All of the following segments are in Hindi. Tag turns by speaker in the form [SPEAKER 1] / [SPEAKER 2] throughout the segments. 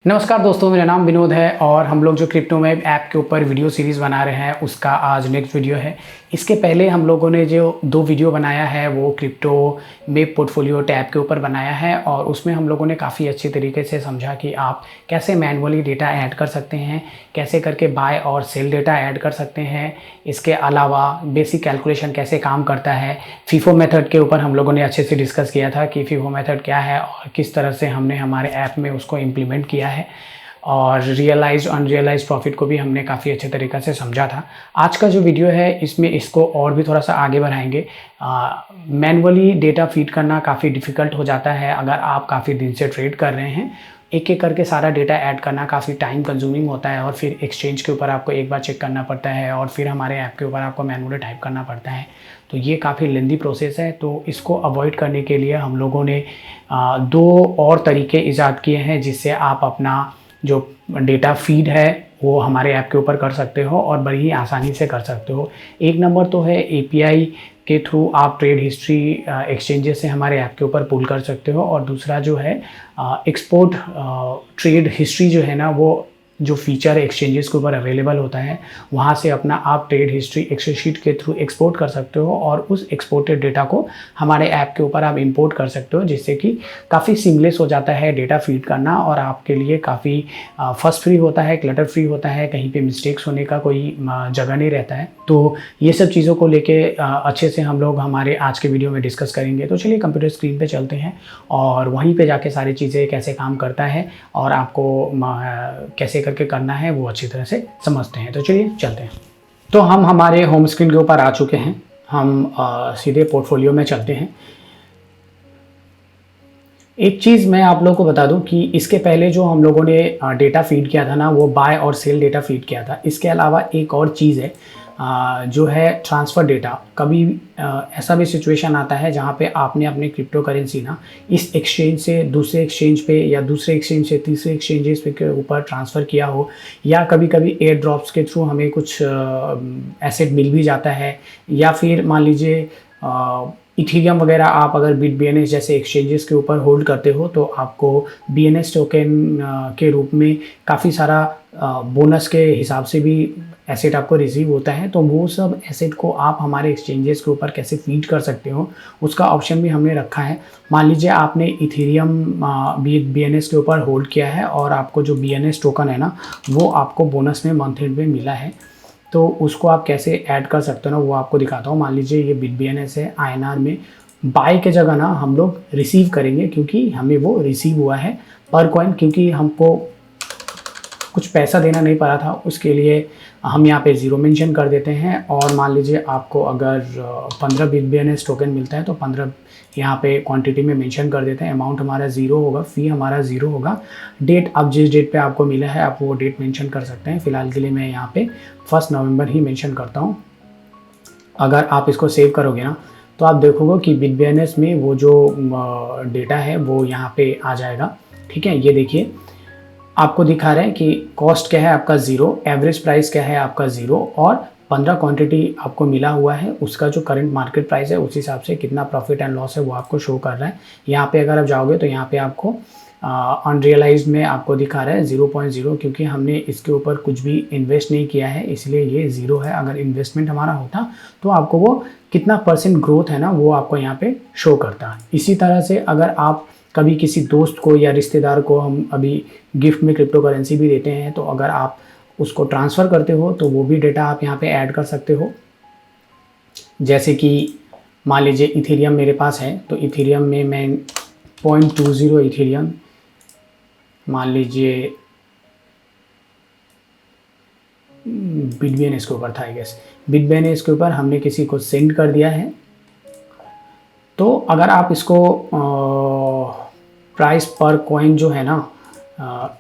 [SPEAKER 1] नमस्कार दोस्तों, मेरा नाम विनोद है और हम लोग जो क्रिप्टो में ऐप के ऊपर वीडियो सीरीज़ बना रहे हैं उसका आज नेक्स्ट वीडियो है। इसके पहले हम लोगों ने जो 2 वीडियो बनाया है वो क्रिप्टो में पोर्टफोलियो टैब के ऊपर बनाया है और उसमें हम लोगों ने काफ़ी अच्छी तरीके से समझा कि आप कैसे मैनुअली डेटा ऐड कर सकते हैं, कैसे करके बाय और सेल डेटा ऐड कर सकते हैं। इसके अलावा बेसिक कैलकुलेशन कैसे काम करता है। फीफो मेथड के ऊपर हम लोगों ने अच्छे से डिस्कस किया था कि फीफो मेथड क्या है और किस तरह से हमने हमारे ऐप में उसको इम्प्लीमेंट किया है और रियलाइज्ड अनरियलाइज्ड प्रॉफिट को भी हमने काफ़ी अच्छे तरीक़े से समझा था। आज का जो वीडियो है इसमें इसको और भी थोड़ा सा आगे बढ़ाएंगे। मैनुअली डेटा फीड करना काफ़ी डिफ़िकल्ट हो जाता है अगर आप काफ़ी दिन से ट्रेड कर रहे हैं। एक एक करके सारा डेटा ऐड करना काफ़ी टाइम कंज्यूमिंग होता है और फिर एक्सचेंज के ऊपर आपको एक बार चेक करना पड़ता है और फिर हमारे ऐप के ऊपर आपको मैनुअली टाइप करना पड़ता है। तो ये काफ़ी लेंदी प्रोसेस है। तो इसको अवॉइड करने के लिए हम लोगों ने 2 और तरीके ईजाद किए हैं जिससे आप अपना जो डेटा फीड है वो हमारे ऐप के ऊपर कर सकते हो और बड़ी ही आसानी से कर सकते हो। एक नंबर तो है एपीआई के थ्रू आप ट्रेड हिस्ट्री एक्सचेंजेस से हमारे ऐप के ऊपर पुल कर सकते हो और दूसरा जो है एक्सपोर्ट ट्रेड हिस्ट्री जो है ना वो जो फीचर एक्सचेंजेस के ऊपर अवेलेबल होता है वहाँ से अपना आप ट्रेड हिस्ट्री एक्सेल शीट के थ्रू एक्सपोर्ट कर सकते हो और उस एक्सपोर्टेड डेटा को हमारे ऐप के ऊपर आप इंपोर्ट कर सकते हो, जिससे कि काफ़ी सीमलेस हो जाता है डेटा फीड करना और आपके लिए काफ़ी फर्स्ट फ्री होता है, क्लटर फ्री होता है, कहीं पे मिस्टेक्स होने का कोई जगह नहीं रहता है। तो ये सब चीज़ों को लेके अच्छे से हम लोग हमारे आज के वीडियो में डिस्कस करेंगे। तो चलिए कंप्यूटर स्क्रीन पर चलते हैं और वहीं पर जाके सारी चीज़ें कैसे काम करता है और आपको कैसे करके करना है वो अच्छी तरह से समझते हैं। तो चलिए चलते हैं। तो हम हमारे होम स्क्रीन के ऊपर आ चुके हैं। हम सीधे पोर्टफोलियो में चलते हैं। एक चीज़ मैं आप लोगों को बता दूं कि इसके पहले जो हम लोगों ने डेटा फीड किया था ना वो बाय और सेल डेटा फीड किया था। इसके अलावा एक और चीज़ है जो है ट्रांसफ़र डेटा। कभी ऐसा भी सिचुएशन आता है जहाँ पे आपने अपनी क्रिप्टो करेंसी ना इस एक्सचेंज से दूसरे एक्सचेंज पे या दूसरे एक्सचेंज से तीसरे एक्सचेंजेस पे के ऊपर ट्रांसफ़र किया हो या कभी कभी एयर ड्रॉप्स के थ्रू हमें कुछ एसेट मिल भी जाता है या फिर मान लीजिए इथीरियम वगैरह आप अगर BitBNS जैसे एक्सचेंजेस के ऊपर होल्ड करते हो तो आपको BNS टोकन के रूप में काफ़ी सारा बोनस के हिसाब से भी एसेट आपको रिसीव होता है। तो वो सब एसेट को आप हमारे एक्सचेंजेस के ऊपर कैसे फीड कर सकते हो उसका ऑप्शन भी हमने रखा है। मान लीजिए आपने इथीरियम BNS के ऊपर होल्ड किया है और आपको जो BNS टोकन है ना वो आपको बोनस में मंथ एंड में मिला है, तो उसको आप कैसे ऐड कर सकते हो ना वो आपको दिखाता हूँ। मान लीजिए ये BitBNS है, INR में बाय के जगह ना हम लोग रिसीव करेंगे क्योंकि हमें वो रिसीव हुआ है पर कॉइन, क्योंकि हमको कुछ पैसा देना नहीं पड़ा था उसके लिए हम यहाँ पे 0 मेंशन कर देते हैं। और मान लीजिए आपको अगर 15 BitBNS टोकन मिलता है तो 15 यहाँ पे क्वांटिटी में मेंशन कर देते हैं। अमाउंट हमारा 0 होगा, फ़ी हमारा 0 होगा। डेट अब जिस डेट पे आपको मिला है आप वो डेट मेंशन कर सकते हैं। फ़िलहाल के लिए मैं यहाँ पे 1 नवंबर ही मेंशन करता हूँ। अगर आप इसको सेव करोगे ना तो आप देखोगे कि BitBNS में वो जो डेटा है वो यहाँ पे आ जाएगा। ठीक है, ये देखिए आपको दिखा रहा है कि कॉस्ट क्या है आपका 0, एवरेज प्राइस क्या है आपका 0 और 15 क्वांटिटी आपको मिला हुआ है, उसका जो करंट मार्केट प्राइस है उस हिसाब से कितना प्रॉफिट एंड लॉस है वो आपको शो कर रहा है। यहाँ पे अगर आप जाओगे तो यहाँ पे आपको अनरियलाइज्ड में आपको दिखा रहा है 0.0, क्योंकि हमने इसके ऊपर कुछ भी इन्वेस्ट नहीं किया है इसलिए ये 0 है। अगर इन्वेस्टमेंट हमारा होता तो आपको वो कितना % ग्रोथ है ना वो आपको यहाँ पे शो करता है। इसी तरह से अगर आप कभी किसी दोस्त को या रिश्तेदार को हम अभी गिफ्ट में क्रिप्टो करेंसी भी देते हैं तो अगर आप उसको ट्रांसफ़र करते हो तो वो भी डेटा आप यहाँ पे ऐड कर सकते हो। जैसे कि मान लीजिए इथेरियम मेरे पास है तो इथेरियम में मैं 0.20 इथेरियम मान लीजिए BitBNS के ऊपर था, आई गेस BitBNS के ऊपर हमने किसी को सेंड कर दिया है। तो अगर आप इसको प्राइस पर कॉइन जो है ना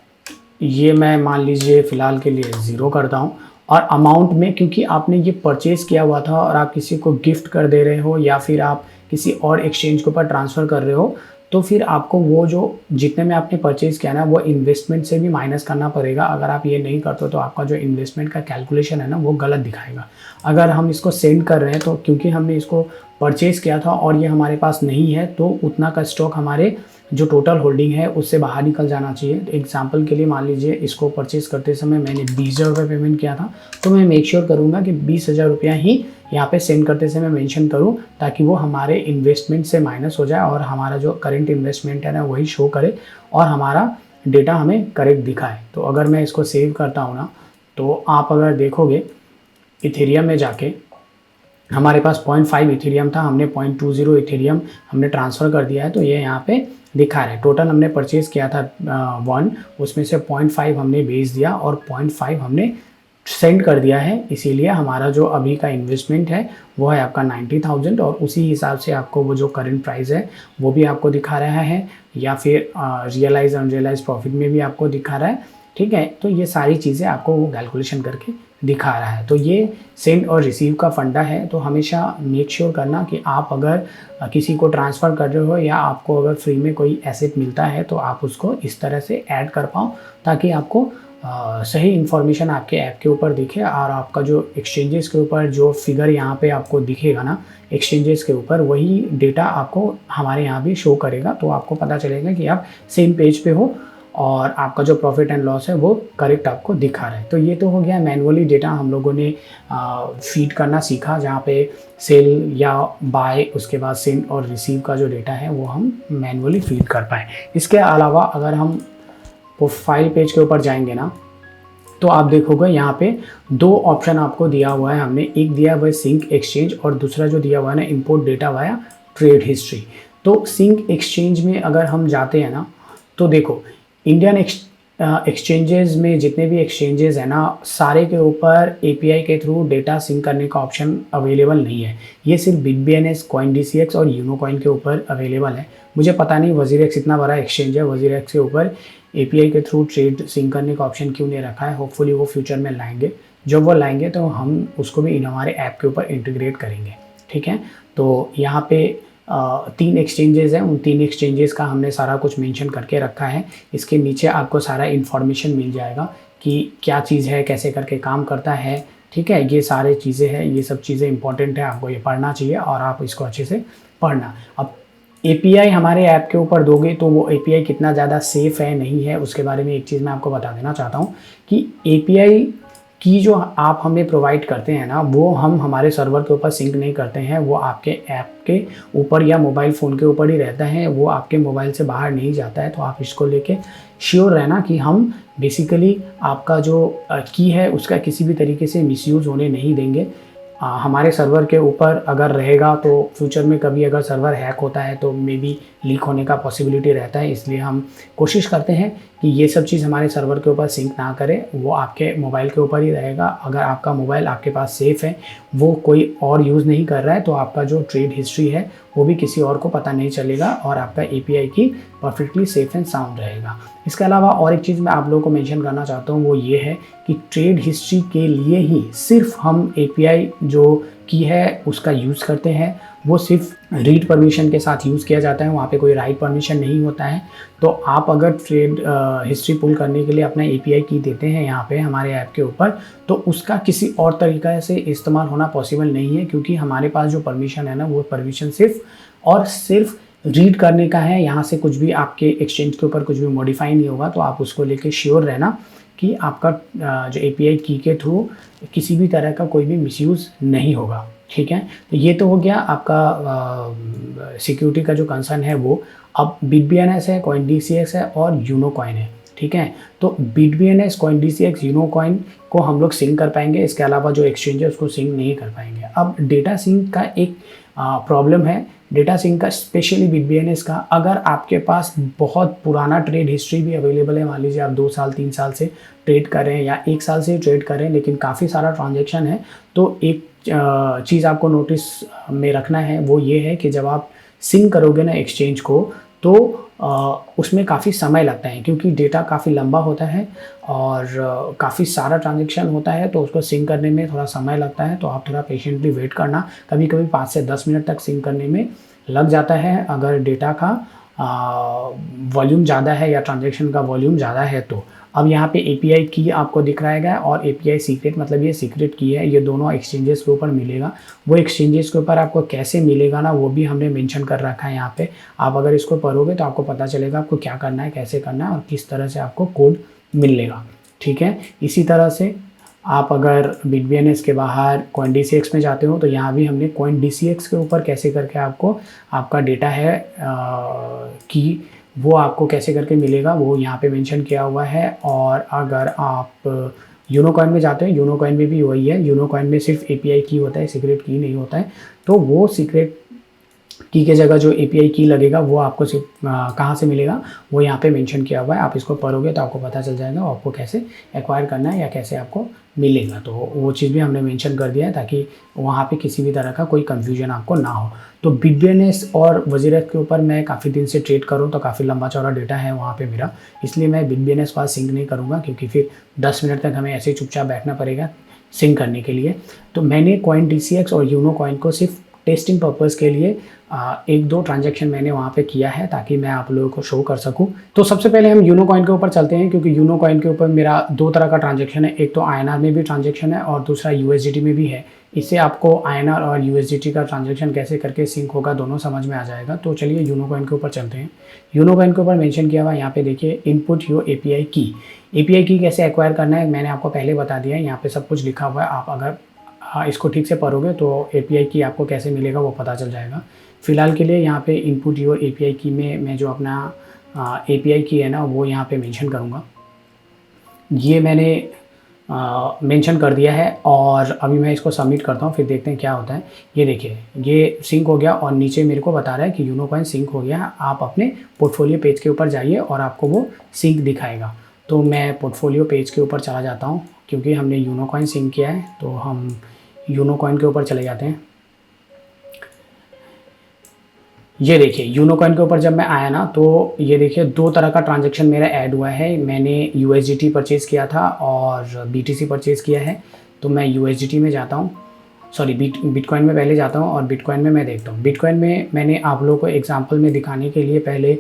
[SPEAKER 1] ये मैं मान लीजिए फ़िलहाल के लिए 0 करता हूँ और अमाउंट में क्योंकि आपने ये परचेज़ किया हुआ था और आप किसी को गिफ्ट कर दे रहे हो या फिर आप किसी और एक्सचेंज के ऊपर ट्रांसफ़र कर रहे हो तो फिर आपको वो जो जितने में आपने परचेज़ किया ना वो इन्वेस्टमेंट से भी माइनस करना पड़ेगा। अगर आप ये नहीं करते तो आपका जो इन्वेस्टमेंट का कैलकुलेशन है ना वो गलत दिखाएगा। अगर हम इसको सेंड कर रहे हैं तो क्योंकि हमने इसको परचेज़ किया था और ये हमारे पास नहीं है, तो उतना का स्टॉक हमारे जो टोटल होल्डिंग है उससे बाहर निकल जाना चाहिए। तो एग्जांपल के लिए मान लीजिए इसको परचेज़ करते समय मैंने 20,000 रुपये पेमेंट किया था, तो मैं मेक श्योर करूँगा कि 20,000 रुपया ही यहाँ पे सेंड करते समय मेंशन करूँ, ताकि वो हमारे इन्वेस्टमेंट से माइनस हो जाए और हमारा जो करंट इन्वेस्टमेंट है ना वही शो करे और हमारा डेटा हमें करेक्ट दिखाए। तो अगर मैं इसको सेव करता हूँ ना, तो आप अगर देखोगे इथेरियम में जाके हमारे पास 0.5 इथेरियम था, हमने 0.20 इथेरियम हमने ट्रांसफ़र कर दिया है, तो ये यहाँ पे दिखा रहा है। टोटल हमने परचेज़ किया था 1, उसमें से 0.5 हमने बेच दिया और 0.5 हमने सेंड कर दिया है, इसीलिए हमारा जो अभी का इन्वेस्टमेंट है वो है आपका 90,000 और उसी हिसाब से आपको वो जो करंट प्राइस है वो भी आपको दिखा रहा है, या फिर रियलाइज अनरियलाइज प्रॉफिट में भी आपको दिखा रहा है। ठीक है, तो ये सारी चीज़ें आपको वो कैलकुलेशन करके दिखा रहा है। तो ये सेंड और रिसीव का फंडा है। तो हमेशा मेक श्योर करना कि आप अगर किसी को ट्रांसफ़र कर रहे हो या आपको अगर फ्री में कोई एसेट मिलता है तो आप उसको इस तरह से ऐड कर पाओ, ताकि आपको सही इन्फॉर्मेशन आपके ऐप के ऊपर दिखे और आपका जो एक्सचेंजेस के ऊपर जो फिगर यहाँ पे आपको दिखेगा ना एक्सचेंजेस के ऊपर, वही डेटा आपको हमारे यहाँ भी शो करेगा। तो आपको पता चलेगा कि आप सेम पेज पे हो और आपका जो प्रॉफिट एंड लॉस है वो करेक्ट आपको दिखा रहा है। तो ये तो हो गया मैनुअली डेटा हम लोगों ने फीड करना सीखा, जहाँ पे सेल या बाय उसके बाद सेंड और रिसीव का जो डेटा है वो हम मैनुअली फीड कर पाए। इसके अलावा अगर हम प्रोफाइल पेज के ऊपर जाएंगे ना, तो आप देखोगे यहाँ पे 2 ऑप्शन आपको दिया हुआ है हमने, एक दिया हुआ है सिंक एक्सचेंज और दूसरा जो दिया हुआ है ना import data via trade history. तो सिंक एक्सचेंज में अगर हम जाते हैं ना, तो देखो इंडियन एक्सचेंजेस में जितने भी एक्सचेंजेस हैं ना, सारे के ऊपर एपीआई के थ्रू डेटा सिंक करने का ऑप्शन अवेलेबल नहीं है। ये सिर्फ बिटबीएनएस, कॉइनडीसीएक्स और यूनोकॉइन के ऊपर अवेलेबल है। मुझे पता नहीं वजीरेक्स इतना बड़ा एक्सचेंज है, वजीरेक्स के ऊपर एपीआई के थ्रू ट्रेड सिंक करने का ऑप्शन क्यों नहीं रखा है। होपफुली वो फ्यूचर में लाएंगे, जब वो लाएंगे तो हम उसको भी हमारे ऐप के ऊपर इंटीग्रेट करेंगे। ठीक है, तो यहाँ पे 3 एक्सचेंजेस हैं, उन 3 एक्सचेंजेस का हमने सारा कुछ मेंशन करके रखा है। इसके नीचे आपको सारा इन्फॉर्मेशन मिल जाएगा कि क्या चीज़ है, कैसे करके काम करता है। ठीक है, ये सारे चीज़ें हैं, ये सब चीज़ें इंपॉर्टेंट है, आपको ये पढ़ना चाहिए और आप इसको अच्छे से पढ़ना। अब एपीआई हमारे ऐप के ऊपर दोगे तो वो एपीआई कितना ज़्यादा सेफ़ है नहीं है, उसके बारे में एक चीज़ मैं आपको बता देना चाहता हूँ कि एपीआई की जो आप हमें प्रोवाइड करते हैं ना, वो हम हमारे सर्वर के ऊपर सिंक नहीं करते हैं, वो आपके ऐप के ऊपर या मोबाइल फ़ोन के ऊपर ही रहता है, वो आपके मोबाइल से बाहर नहीं जाता है। तो आप इसको लेके श्योर रहना कि हम बेसिकली आपका जो की है उसका किसी भी तरीके से मिसयूज़ होने नहीं देंगे। हमारे सर्वर के ऊपर अगर रहेगा तो फ्यूचर में कभी अगर सर्वर हैक होता है तो मे बी लीक होने का पॉसिबिलिटी रहता है, इसलिए हम कोशिश करते हैं कि ये सब चीज़ हमारे सर्वर के ऊपर सिंक ना करे, वो आपके मोबाइल के ऊपर ही रहेगा। अगर आपका मोबाइल आपके पास सेफ़ है, वो कोई और यूज़ नहीं कर रहा है, तो आपका जो ट्रेड हिस्ट्री है वो भी किसी और को पता नहीं चलेगा और आपका एपीआई की परफेक्टली सेफ़ एंड साउंड रहेगा। इसके अलावा और एक चीज़ मैं आप लोगों को मेंशन करना चाहता हूँ, वो ये है कि ट्रेड हिस्ट्री के लिए ही सिर्फ हम एपीआई जो की है उसका यूज़ करते हैं, वो सिर्फ रीड परमिशन के साथ यूज़ किया जाता है, वहाँ पे कोई राइट परमिशन नहीं होता है। तो आप अगर ट्रेड हिस्ट्री पुल करने के लिए अपना एपीआई की देते हैं यहाँ पे हमारे ऐप के ऊपर, तो उसका किसी और तरीक़े से इस्तेमाल होना पॉसिबल नहीं है, क्योंकि हमारे पास जो परमिशन है ना, वो परमिशन सिर्फ और सिर्फ रीड करने का है। यहाँ से कुछ भी आपके एक्सचेंज के ऊपर कुछ भी मॉडिफाई नहीं होगा, तो आप उसको लेके श्योर रहना कि आपका जो एपीआई की के थ्रू किसी भी तरह का कोई भी मिसयूज़ नहीं होगा। ठीक है, तो ये तो हो गया आपका सिक्योरिटी का जो कंसर्न है वो। अब बिटबीएनएस है, कॉइनडीसीएक्स है और यूनोकॉइन है। ठीक है, तो बिटबीएनएस, कॉइनडीसीएक्स, यूनोकॉइन को हम लोग सिंक कर पाएंगे, इसके अलावा जो एक्सचेंज है उसको सिंक नहीं कर पाएंगे। अब डेटा सिंक का एक प्रॉब्लम है, डेटा सिंक का स्पेशली बिटबीएनएस का। अगर आपके पास बहुत पुराना ट्रेड हिस्ट्री भी अवेलेबल है, मान लीजिए आप 2 साल 3 साल से ट्रेड कर रहे हैं या 1 साल से ट्रेड कर रहे हैं, लेकिन काफ़ी सारा ट्रांजैक्शन है, तो एक चीज़ आपको नोटिस में रखना है, वो ये है कि जब आप सिंक करोगे ना एक्सचेंज को, तो उसमें काफ़ी समय लगता है, क्योंकि डेटा काफ़ी लंबा होता है और काफ़ी सारा ट्रांजैक्शन होता है, तो उसको सिंक करने में थोड़ा समय लगता है। तो आप थोड़ा पेशेंटली वेट करना, कभी कभी 5 से 10 मिनट तक सिंक करने में लग जाता है अगर डेटा का वॉल्यूम ज़्यादा है या ट्रांजैक्शन का वॉल्यूम ज़्यादा है तो अब यहाँ पे एपीआई की आपको दिख रहेगा और एपीआई सीक्रेट, मतलब ये सीक्रेट की है, ये दोनों एक्सचेंजेस के ऊपर मिलेगा। वो एक्सचेंजेस के ऊपर आपको कैसे मिलेगा ना, वो भी हमने मेंशन कर रखा है यहाँ पे। आप अगर इसको पढ़ोगे तो आपको पता चलेगा आपको क्या करना है, कैसे करना है और किस तरह से आपको कोड मिलेगा। ठीक है, इसी तरह से आप अगर BitBNS के बाहर CoinDCX में जाते हो तो यहाँ भी हमने CoinDCX के ऊपर कैसे करके आपको आपका डेटा है कि वो आपको कैसे करके मिलेगा वो यहाँ पे मेंशन किया हुआ है। और अगर आप यूनोकॉइन में जाते हैं, यूनोकॉइन में भी वही है। यूनोकॉइन में सिर्फ एपीआई की होता है, सीक्रेट की नहीं होता है। तो वो सीक्रेट की के जगह जो एपीआई की लगेगा वो आपको सिर्फ कहाँ से मिलेगा वो यहाँ पे मेंशन किया हुआ है। आप इसको पढ़ोगे तो आपको पता चल जाएगा आपको कैसे एक्वायर करना है या कैसे आपको मिलेगा। तो वो चीज़ भी हमने मेंशन कर दिया है ताकि वहाँ पे किसी भी तरह का कोई कंफ्यूजन आपको ना हो। तो BitBNS और वजीरत के ऊपर मैं काफ़ी दिन से ट्रेड करूँ तो काफ़ी लंबा चौड़ा डेटा है वहाँ पे मेरा, इसलिए मैं BitBNS पास सिंक नहीं करूँगा क्योंकि फिर 10 मिनट तक हमें ऐसे ही चुपचाप बैठना पड़ेगा सिंक करने के लिए। तो मैंने CoinDCX और यूनोकॉइन को सिर्फ टेस्टिंग पर्पज़ के लिए एक दो ट्रांजैक्शन मैंने वहाँ पे किया है ताकि मैं आप लोगों को शो कर सकूँ। तो सबसे पहले हम यूनोकॉइन के ऊपर चलते हैं क्योंकि यूनोकॉइन के ऊपर मेरा दो तरह का ट्रांजैक्शन है, एक तो INR में भी ट्रांजैक्शन है और दूसरा USDT में भी है। इससे आपको INR और USDT का ट्रांजैक्शन कैसे करके सिंक होगा दोनों समझ में आ जाएगा। तो चलिए यूनोकॉइन के ऊपर चलते हैं। यूनोकॉइन के ऊपर मेंशन किया हुआ यहाँ पे देखिए, इनपुट योर API की। API की कैसे एक्वायर करना है मैंने आपको पहले बता दिया है, यहाँ पे सब कुछ लिखा हुआ है। आप अगर इसको ठीक से पढ़ोगे तो API की आपको कैसे मिलेगा वो पता चल जाएगा। फ़िलहाल के लिए यहाँ पे इनपुट योर API की में मैं जो अपना API की है ना वो यहाँ पे मेंशन करूँगा। ये मैंने मेंशन कर दिया है और अभी मैं इसको सबमिट करता हूँ, फिर देखते हैं क्या होता है। ये देखिए ये सिंक हो गया और नीचे मेरे को बता रहा है कि यूनोकॉइन सिंक हो गया है। आप अपने पोर्टफोलियो पेज के ऊपर जाइए और आपको वो सिंक दिखाएगा। तो मैं पोर्टफोलियो पेज के ऊपर चला जाता हूँ क्योंकि हमने यूनोकॉइन सिंक किया है तो हम यूनोकॉइन के ऊपर चले जाते हैं। ये देखिए यूनोकॉइन के ऊपर जब मैं आया ना तो ये देखिए दो तरह का ट्रांजैक्शन मेरा ऐड हुआ है। मैंने USDT परचेज़ किया था और BTC परचेज़ किया है। तो मैं USDT में जाता हूँ, सॉरी बिटकॉइन में पहले जाता हूँ और बिटकॉइन में मैं देखता हूँ। बिटकॉइन में मैंने आप लोगों को एग्जांपल में दिखाने के लिए पहले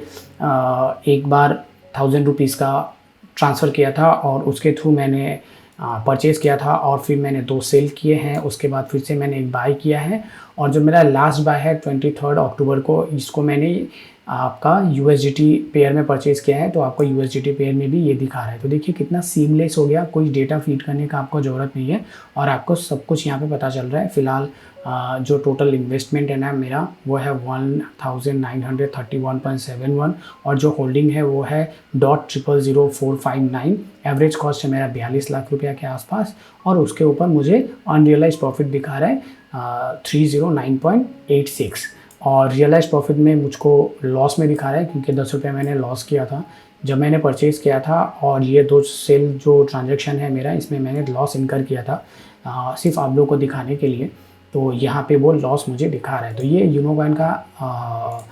[SPEAKER 1] एक बार 1000 रुपीज़ का ट्रांसफ़र किया था और उसके थ्रू मैंने परचेज़ किया था और फिर मैंने 2 सेल किए हैं। उसके बाद फिर से मैंने एक बाय किया है और जो मेरा लास्ट बाय है 23 अक्टूबर को, इसको मैंने आपका USDT पेयर में परचेज़ किया है। तो आपको USDT पेयर में भी ये दिखा रहा है। तो देखिए कितना सीमलेस हो गया, कोई डेटा फीड करने का आपको ज़रूरत नहीं है और आपको सब कुछ यहाँ पे पता चल रहा है। फ़िलहाल जो टोटल इन्वेस्टमेंट है ना मेरा वो है 1931.71 और जो होल्डिंग है वो है .000459। एवरेज कॉस्ट है मेरा 42 लाख रुपया के आसपास और उसके ऊपर मुझे अनरियलाइज प्रॉफिट दिखा रहा है 309.86 और रियलाइज प्रॉफिट में मुझको लॉस में दिखा रहा है क्योंकि 10 रुपये मैंने लॉस किया था जब मैंने परचेज़ किया था। और ये 2 सेल जो ट्रांजैक्शन है मेरा इसमें मैंने लॉस इनकर किया था सिर्फ आप लोगों को दिखाने के लिए। तो यहाँ पे वो लॉस मुझे दिखा रहा है। तो ये यूनोकॉइन का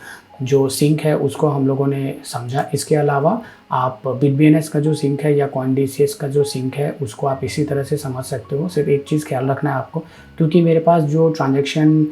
[SPEAKER 1] जो सिंक है उसको हम लोगों ने समझा। इसके अलावा आप BitBNS का जो सिंक है या CoinDCX का जो सिंक है उसको आप इसी तरह से समझ सकते हो। सिर्फ एक चीज़ ख्याल रखना है आपको, क्योंकि मेरे पास जो ट्रांजैक्शन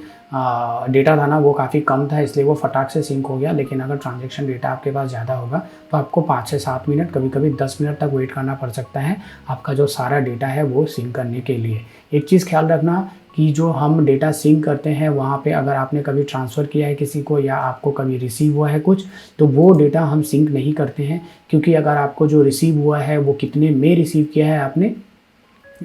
[SPEAKER 1] डेटा था ना वो काफ़ी कम था इसलिए वो फटाक से सिंक हो गया। लेकिन अगर ट्रांजैक्शन डेटा आपके पास ज़्यादा होगा तो आपको 5 से 7 मिनट, कभी कभी 10 मिनट तक वेट करना पड़ सकता है आपका जो सारा डेटा है वो सिंक करने के लिए। एक चीज़ ख्याल रखना कि जो हम डेटा सिंक करते हैं वहाँ पे अगर आपने कभी ट्रांसफ़र किया है किसी को या आपको कभी रिसीव हुआ है कुछ, तो वो डेटा हम सिंक नहीं करते हैं। क्योंकि अगर आपको जो रिसीव हुआ है वो कितने में रिसीव किया है आपने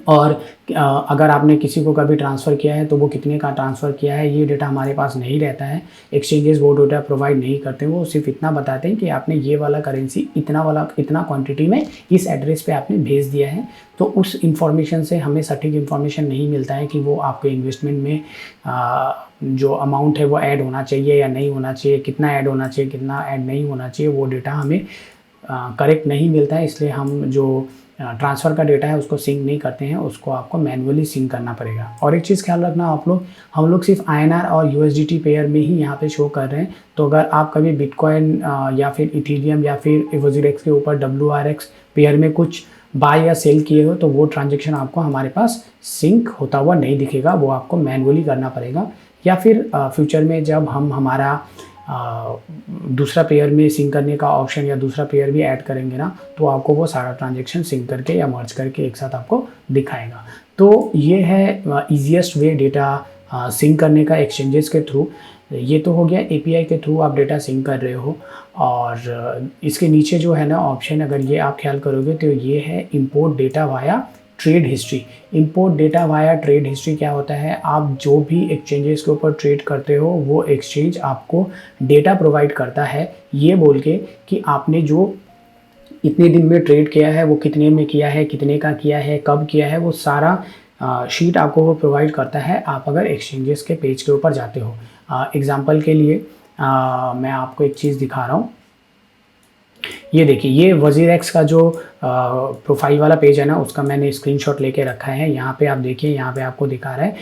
[SPEAKER 1] और अगर आपने किसी को कभी ट्रांसफ़र किया है तो वो कितने का ट्रांसफ़र किया है, ये डेटा हमारे पास नहीं रहता है। एक्सचेंजेस वो डेटा प्रोवाइड नहीं करते, वो सिर्फ इतना बताते हैं कि आपने ये वाला करेंसी इतना क्वांटिटी में इस एड्रेस पे आपने भेज दिया है। तो उस इंफॉर्मेशन से हमें सटीक इन्फॉर्मेशन नहीं मिलता है कि वो आपके इन्वेस्टमेंट में जो अमाउंट है वो ऐड होना चाहिए या नहीं होना चाहिए, कितना ऐड होना चाहिए कितना ऐड नहीं होना चाहिए, वो डेटा हमें करेक्ट नहीं मिलता है। इसलिए हम जो ट्रांसफ़र का डेटा है उसको सिंक नहीं करते हैं, उसको आपको मैन्युअली सिंक करना पड़ेगा। और एक चीज़ ख्याल रखना आप लोग, हम लोग सिर्फ INR और USDT पेयर में ही यहाँ पे शो कर रहे हैं। तो अगर आप कभी बिटकॉइन या फिर इथीरियम या फिर वजीरेक्स के ऊपर WRX पेयर में कुछ बाय या सेल किए हो तो वो ट्रांजेक्शन आपको हमारे पास सिंक होता हुआ नहीं दिखेगा, वो आपको मैन्युअली करना पड़ेगा। या फिर फ्यूचर में जब हम हमारा दूसरा पेयर में सिंक करने का ऑप्शन या दूसरा पेयर भी ऐड करेंगे ना, तो आपको वो सारा ट्रांजेक्शन सिंक करके या मर्ज करके एक साथ आपको दिखाएगा। तो ये है ईजीएस्ट वे डेटा सिंक करने का एक्सचेंजेस के थ्रू। ये तो हो गया एपीआई के थ्रू आप डेटा सिंक कर रहे हो। और इसके नीचे जो है ना ऑप्शन, अगर ये आप ख्याल करोगे तो ये है import data via trade history. Import data via trade history क्या होता है, आप जो भी एक्सचेंजेस के ऊपर ट्रेड करते हो वो एक्सचेंज आपको डेटा प्रोवाइड करता है ये बोल के कि आपने जो इतने दिन में ट्रेड किया है वो कितने में किया है, कितने का किया है, कब किया है, वो सारा शीट आपको वो प्रोवाइड करता है आप अगर एक्सचेंजेस के पेज के ऊपर जाते हो। एग्जांपल के लिए मैं आपको एक चीज़ दिखा रहा हूँ। ये देखिए, ये WazirX का जो प्रोफाइल वाला पेज है ना, उसका मैंने स्क्रीनशॉट लेके रखा है। यहाँ पे आप देखिए, यहाँ पे आपको दिखा रहा है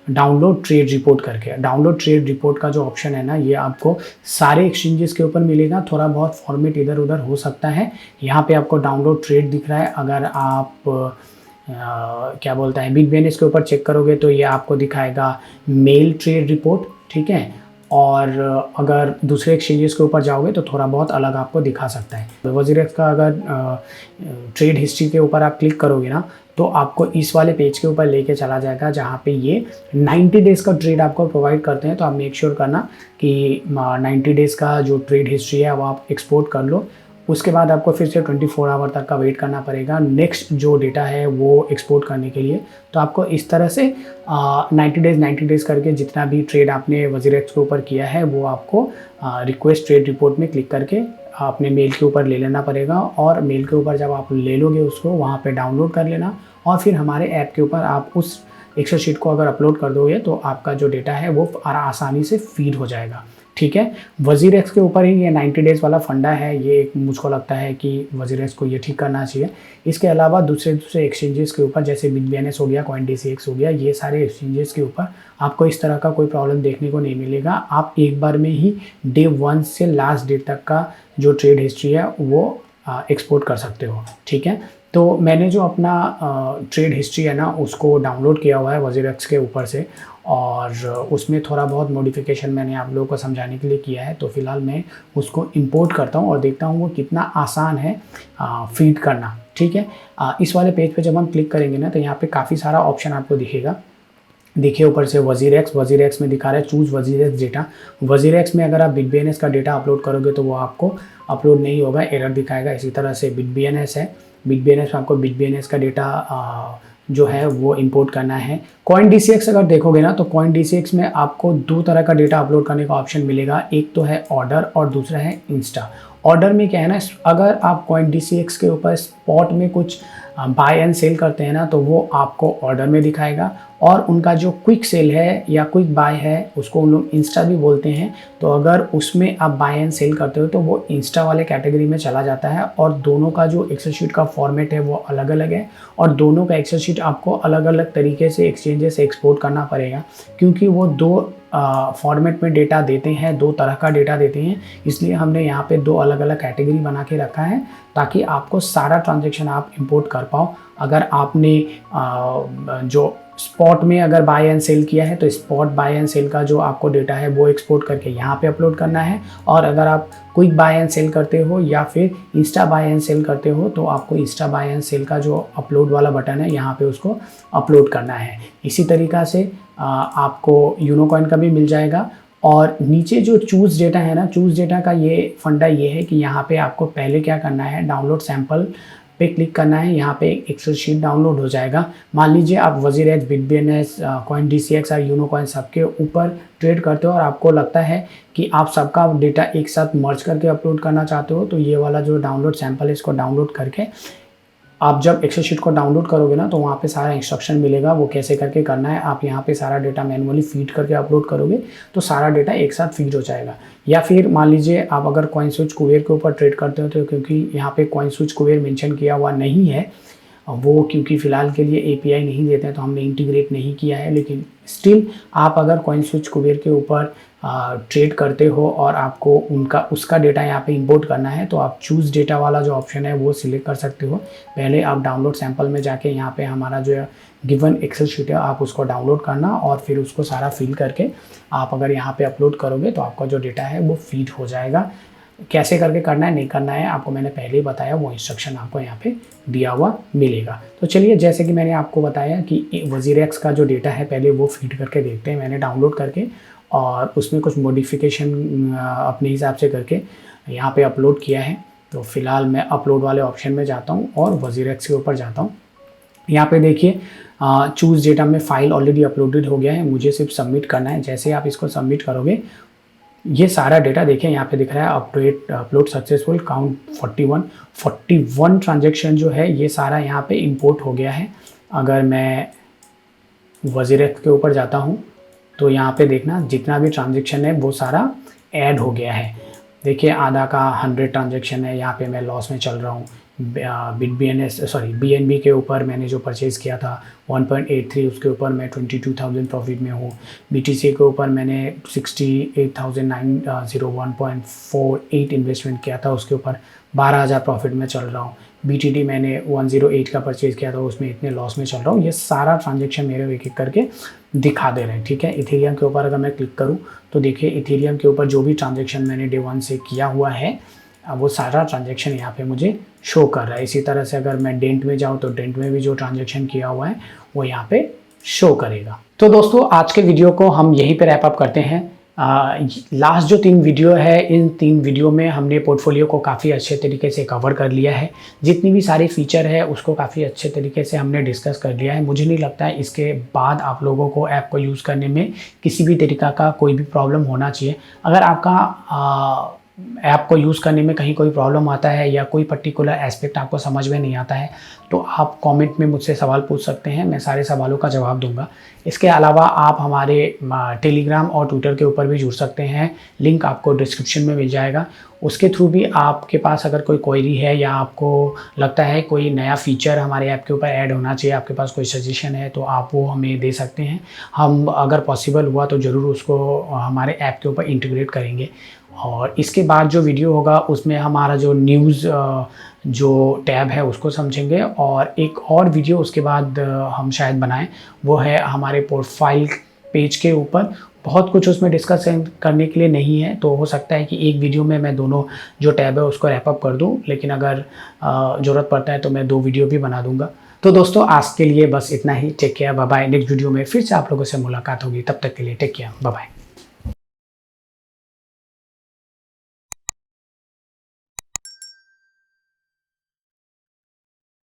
[SPEAKER 1] डाउनलोड ट्रेड रिपोर्ट करके। डाउनलोड ट्रेड रिपोर्ट का जो ऑप्शन है ना, ये आपको सारे एक्सचेंजेस के ऊपर मिलेगा। थोड़ा बहुत फॉर्मेट इधर उधर हो सकता है। यहाँ पे आपको डाउनलोड ट्रेड दिख रहा है। अगर आप क्या बोलता है बिटबेनेस के ऊपर चेक करोगे तो ये आपको दिखाएगा मेल ट्रेड रिपोर्ट, ठीक है। और अगर दूसरे एक्सचेंजेस के ऊपर जाओगे तो थोड़ा बहुत अलग आपको दिखा सकता है। तो WazirX का अगर ट्रेड हिस्ट्री के ऊपर आप क्लिक करोगे ना, तो आपको इस वाले पेज के ऊपर लेके चला जाएगा जहाँ पे ये 90 डेज़ का ट्रेड आपको प्रोवाइड करते हैं। तो आप मेक श्योर करना कि 90 डेज़ का जो ट्रेड हिस्ट्री है वो आप एक्सपोर्ट कर लो। उसके बाद आपको फिर से 24 आवर तक का वेट करना पड़ेगा नेक्स्ट जो डेटा है वो एक्सपोर्ट करने के लिए। तो आपको इस तरह से 90 डेज़ करके जितना भी ट्रेड आपने WazirX के ऊपर किया है वो आपको रिक्वेस्ट ट्रेड रिपोर्ट में क्लिक करके अपने मेल के ऊपर ले लेना पड़ेगा। और मेल के ऊपर जब आप ले लोगे उसको वहाँ पे डाउनलोड कर लेना, और फिर हमारे ऐप के ऊपर आप उस एक्सेल शीट को अगर अपलोड कर दोगे तो आपका जो डेटा है वो आसानी से फीड हो जाएगा, ठीक है। WazirX के ऊपर ही ये 90 डेज़ वाला फंडा है। ये मुझको लगता है कि WazirX को ये ठीक करना चाहिए। इसके अलावा दूसरे एक्सचेंजेस के ऊपर जैसे बिटबेनेस हो गया, CoinDCX हो गया, ये सारे एक्सचेंजेस के ऊपर आपको इस तरह का कोई प्रॉब्लम देखने को नहीं मिलेगा। आप एक बार में ही डे 1 से लास्ट डे तक का जो ट्रेड हिस्ट्री है वो एक्सपोर्ट कर सकते हो, ठीक है। तो मैंने जो अपना ट्रेड हिस्ट्री है ना उसको डाउनलोड किया हुआ है WazirX के ऊपर से, और उसमें थोड़ा बहुत मॉडिफिकेशन मैंने आप लोगों को समझाने के लिए किया है। तो फिलहाल मैं उसको इंपोर्ट करता हूँ और देखता हूँ वो कितना आसान है फीड करना, ठीक है। इस वाले पेज पे जब हम क्लिक करेंगे ना तो यहाँ पे काफ़ी सारा ऑप्शन आपको दिखेगा। देखिए ऊपर से WazirX में दिखा रहा है चूज़ WazirX डेटा। WazirX में अगर आप बिटबेनेस का डेटा अपलोड करोगे तो वो आपको अपलोड नहीं होगा, एरर दिखाएगा। इसी तरह से बिटबेनेस है, बिटबेनेस में आपको बिटबेनेस का डेटा जो है वो इंपोर्ट करना है। CoinDCX अगर देखोगे ना तो CoinDCX में आपको दो तरह का डेटा अपलोड करने का ऑप्शन मिलेगा। एक तो है ऑर्डर और दूसरा है इंस्टा। ऑर्डर में क्या है ना, अगर आप CoinDCX के ऊपर स्पॉट में कुछ बाय एंड सेल करते हैं ना तो वो आपको ऑर्डर में दिखाएगा, और उनका जो क्विक सेल है या क्विक बाय है उसको उन लोग इंस्टा भी बोलते हैं। तो अगर उसमें आप बाय एंड सेल करते हो तो वो इंस्टा वाले कैटेगरी में चला जाता है। और दोनों का जो एक्सेल शीट का फॉर्मेट है वो अलग अलग है, और दोनों का एक्सेल शीट आपको अलग अलग तरीके से एक्सचेंजेस से एक्सपोर्ट करना पड़ेगा, क्योंकि वो दो फॉर्मेट में डेटा देते हैं, दो तरह का डेटा देते हैं। इसलिए हमने यहाँ पे दो अलग अलग कैटेगरी बना के रखा है ताकि आपको सारा ट्रांजैक्शन आप इंपोर्ट कर पाओ। अगर आपने जो स्पॉट में अगर बाय एंड सेल किया है तो स्पॉट बाय एंड सेल का जो आपको डेटा है वो एक्सपोर्ट करके यहाँ पे अपलोड करना है, और अगर आप क्विक बाय एंड सेल करते हो या फिर इंस्टा बाय एंड सेल करते हो तो आपको इंस्टा बाय एंड सेल का जो अपलोड वाला बटन है यहाँ पे उसको अपलोड करना है। इसी तरीक़ा से आपको यूनोकॉइन का भी मिल जाएगा। और नीचे जो चूज़ डेटा है ना, चूज़ डेटा का ये फंडा ये है कि यहाँ पे आपको पहले क्या करना है, डाउनलोड सैंपल पे क्लिक करना है। यहाँ पे एक एक्सेल शीट डाउनलोड हो जाएगा। मान लीजिए आप WazirX, बिटबेनेस, CoinDCX और यूनोकॉइन सबके ऊपर ट्रेड करते हो और आपको लगता है कि आप सबका डेटा एक साथ मर्ज करके अपलोड करना चाहते हो, तो ये वाला जो डाउनलोड सैंपल है इसको डाउनलोड करके आप जब एक्सेल शीट को डाउनलोड करोगे ना तो वहाँ पे सारा इंस्ट्रक्शन मिलेगा वो कैसे करके करना है। आप यहाँ पे सारा डेटा मैनुअली फीड करके अपलोड करोगे तो सारा डेटा एक साथ फीड हो जाएगा। या फिर मान लीजिए आप अगर CoinSwitch कुबेर के ऊपर ट्रेड करते हो तो क्योंकि यहाँ पे CoinSwitch कुबेर मेंशन किया हुआ नहीं है, वो क्योंकि फ़िलहाल के लिए API नहीं देते हैं तो हमने इंटीग्रेट नहीं किया है, लेकिन स्टिल आप अगर CoinSwitch कुबेर के ऊपर ट्रेड करते हो और आपको उसका डेटा यहाँ पे इंपोर्ट करना है तो आप चूज़ डेटा वाला जो ऑप्शन है वो सिलेक्ट कर सकते हो। पहले आप डाउनलोड सैंपल में जाके यहाँ पे हमारा जो गिवन एक्सेल शीट है आप उसको डाउनलोड करना और फिर उसको सारा फिल करके आप अगर यहाँ पे अपलोड करोगे तो आपका जो डेटा है वो फीड हो जाएगा। कैसे करके करना है नहीं करना है आपको मैंने पहले ही बताया, वो इंस्ट्रक्शन आपको यहाँ पे दिया हुआ मिलेगा। तो चलिए, जैसे कि मैंने आपको बताया कि WazirX का जो डेटा है पहले वो फीड करके देखते हैं। मैंने डाउनलोड करके और उसमें कुछ मॉडिफिकेशन अपने हिसाब से करके यहाँ पे अपलोड किया है। तो फिलहाल मैं अपलोड वाले ऑप्शन में जाता हूँ और WazirX के ऊपर जाता हूँ। यहाँ पे देखिए चूज़ डेटा में फ़ाइल ऑलरेडी अपलोडेड हो गया है, मुझे सिर्फ सबमिट करना है। जैसे आप इसको सबमिट करोगे ये सारा डेटा देखिए यहाँ पे दिख रहा है अपलोड सक्सेसफुल, काउंट 41 ट्रांजेक्शन जो है ये सारा यहाँ पे इंपोर्ट हो गया है। अगर मैं WazirX के ऊपर जाता हूँ तो यहाँ पे देखना जितना भी ट्रांजेक्शन है वो सारा ऐड हो गया है। देखिए आधा का 100 ट्रांजेक्शन है, यहाँ पे मैं लॉस में चल रहा हूँ। BNB के ऊपर मैंने जो परचेज़ किया था 1.83 उसके ऊपर मैं 22,000 प्रॉफिट में हूँ। BTC के ऊपर मैंने 68,901.48 इन्वेस्टमेंट किया था, उसके ऊपर 12,000 प्रॉफिट में चल रहा हूँ। BTD मैंने 108 का परचेज़ किया था, उसमें इतने लॉस में चल रहा हूँ। ये सारा ट्रांजेक्शन मेरे एक एक करके दिखा दे रहे हैं, ठीक है। इथेरियम के ऊपर अगर मैं क्लिक करूँ तो देखिए इथेरियम के ऊपर जो भी ट्रांजेक्शन मैंने डे 1 से किया हुआ है वो सारा ट्रांजेक्शन यहाँ पे मुझे शो कर रहा है। इसी तरह से अगर मैं डेंट में जाऊँ तो डेंट में भी जो ट्रांजेक्शन किया हुआ है वो यहाँ पे शो करेगा। तो दोस्तों आज के वीडियो को हम यहीं पे रैप अप करते हैं। लास्ट जो 3 वीडियो है इन 3 वीडियो में हमने पोर्टफोलियो को काफ़ी अच्छे तरीके से कवर कर लिया है। जितनी भी सारी फीचर है उसको काफ़ी अच्छे तरीके से हमने डिस्कस कर लिया है। मुझे नहीं लगता है इसके बाद आप लोगों को ऐप को यूज़ करने में किसी भी तरीक़ा का कोई भी प्रॉब्लम होना चाहिए। अगर आपका ऐप को यूज़ करने में कहीं कोई प्रॉब्लम आता है या कोई पर्टिकुलर एस्पेक्ट आपको समझ में नहीं आता है तो आप कमेंट में मुझसे सवाल पूछ सकते हैं, मैं सारे सवालों का जवाब दूंगा। इसके अलावा आप हमारे टेलीग्राम और ट्विटर के ऊपर भी जुड़ सकते हैं, लिंक आपको डिस्क्रिप्शन में मिल जाएगा। उसके थ्रू भी आपके पास अगर कोई क्वेरी है या आपको लगता है कोई नया फीचर हमारे ऐप के ऊपर ऐड होना चाहिए, आपके पास कोई सजेशन है तो आप वो हमें दे सकते हैं। हम अगर पॉसिबल हुआ तो ज़रूर उसको हमारे ऐप के ऊपर इंटीग्रेट करेंगे। और इसके बाद जो वीडियो होगा उसमें हमारा जो न्यूज़ जो टैब है उसको समझेंगे और एक और वीडियो उसके बाद हम शायद बनाएं, वो है हमारे प्रोफाइल पेज के ऊपर। बहुत कुछ उसमें डिस्कस करने के लिए नहीं है, तो हो सकता है कि एक वीडियो में मैं दोनों जो टैब है उसको रैप अप कर दूं, लेकिन अगर ज़रूरत पड़ता है तो मैं 2 वीडियो भी बना दूंगा। तो दोस्तों आज के लिए बस इतना ही। Take care, bye bye. Next video में फिर से आप लोगों से मुलाकात होगी, तब तक के लिए टेक केयर, बाय बाय।